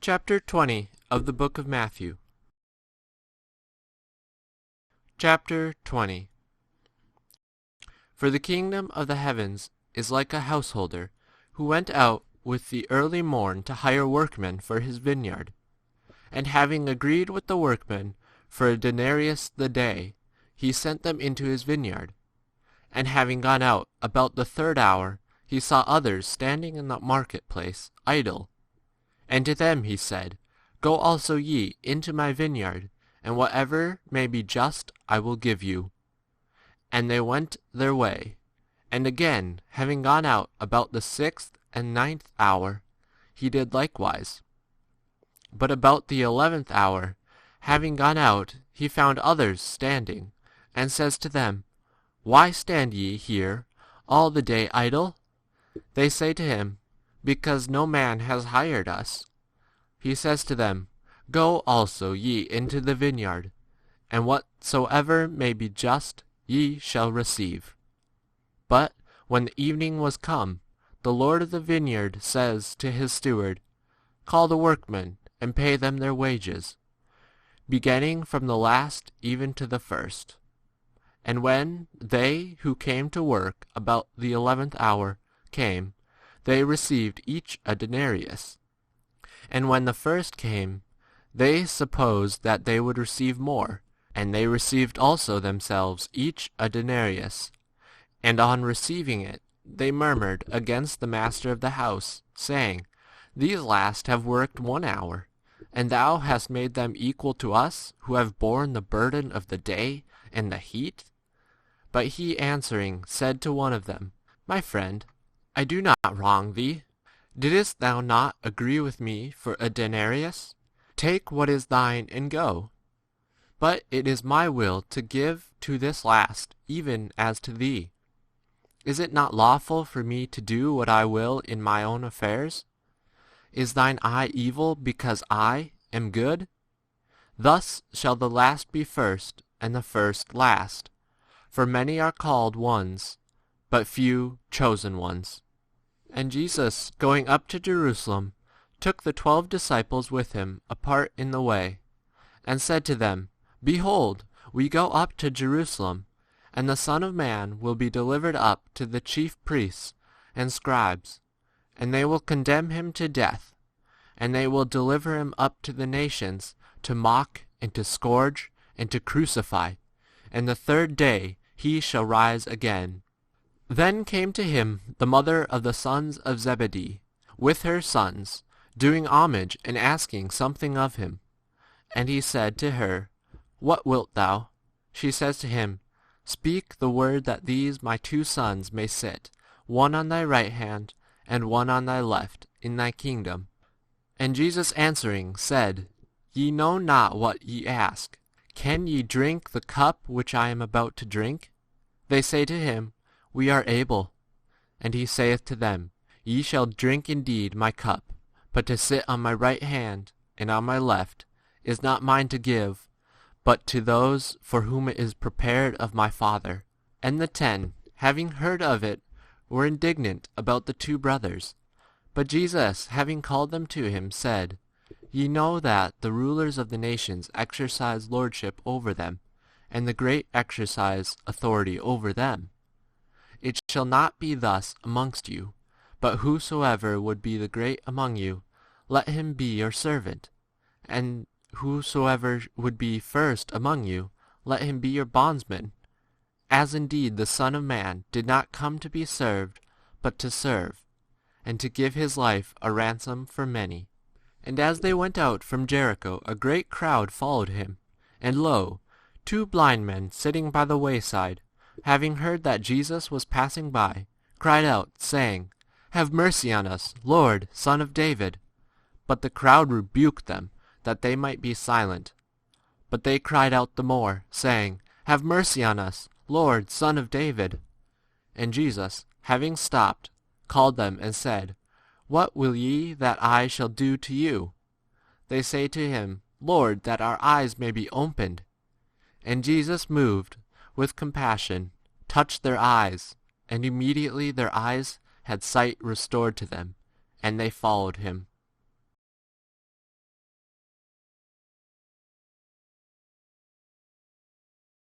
Chapter 20 of the book of Matthew. Chapter 20. For the kingdom of the heavens is like a householder who went out with the early morn to hire workmen for his vineyard. And having agreed with the workmen for a denarius the day, he sent them into his vineyard. And having gone out about the third hour, he saw others standing in the marketplace idle. And to them he said, Go also ye into my vineyard, and whatever may be just I will give you. And they went their way. And again, having gone out about the 6th and 9th hour, he did likewise. But about the 11th hour, having gone out, he found others standing, and says to them, Why stand ye here all the day idle? They say to him, Because no man has hired us. He says to them, Go also ye into the vineyard, and whatsoever may be just ye shall receive. But when the evening was come, the Lord of the vineyard says to his steward, Call the workmen, and pay them their wages, beginning from the last even to the first. And when they who came to work about the 11th hour came, they received each a denarius. And when the first came, they supposed that they would receive more, and they received also themselves each a denarius. And on receiving it, they murmured against the master of the house, saying, These last have worked 1 hour, and thou hast made them equal to us, who have borne the burden of the day and the heat? But he answering said to one of them, My friend, I do not wrong thee. Didst thou not agree with me for a denarius? Take what is thine and go. But it is my will to give to this last, even as to thee. Is it not lawful for me to do what I will in my own affairs? Is thine eye evil because I am good? Thus shall the last be first, and the first last. For many are called ones, but few chosen ones. And Jesus, going up to Jerusalem, took the 12 disciples with him apart in the way, and said to them, Behold, we go up to Jerusalem, and the Son of Man will be delivered up to the chief priests and scribes, and they will condemn him to death, and they will deliver him up to the nations to mock and to scourge and to crucify, and the third day he shall rise again. Then came to him the mother of the sons of Zebedee, with her sons, doing homage and asking something of him. And he said to her, What wilt thou? She says to him, Speak the word that these my 2 sons may sit, one on thy right hand, and one on thy left, in thy kingdom. And Jesus answering said, Ye know not what ye ask. Can ye drink the cup which I am about to drink? They say to him, We are able. And he saith to them, Ye shall drink indeed my cup, but to sit on my right hand and on my left is not mine to give, but to those for whom it is prepared of my Father. And the 10, having heard of it, were indignant about the 2 brothers. But Jesus, having called them to him, said, Ye know that the rulers of the nations exercise lordship over them, and the great exercise authority over them. It shall not be thus amongst you, but whosoever would be the great among you, let him be your servant. And whosoever would be first among you, let him be your bondsman. As indeed the Son of Man did not come to be served, but to serve, and to give his life a ransom for many. And as they went out from Jericho, a great crowd followed him. And lo, 2 blind men sitting by the wayside, having heard that Jesus was passing by, cried out, saying, Have mercy on us, Lord, Son of David. But the crowd rebuked them, that they might be silent. But they cried out the more, saying, Have mercy on us, Lord, Son of David. And Jesus, having stopped, called them and said, What will ye that I shall do to you? They say to him, Lord, that our eyes may be opened. And Jesus, moved with compassion, touched their eyes, and immediately their eyes had sight restored to them, and they followed him.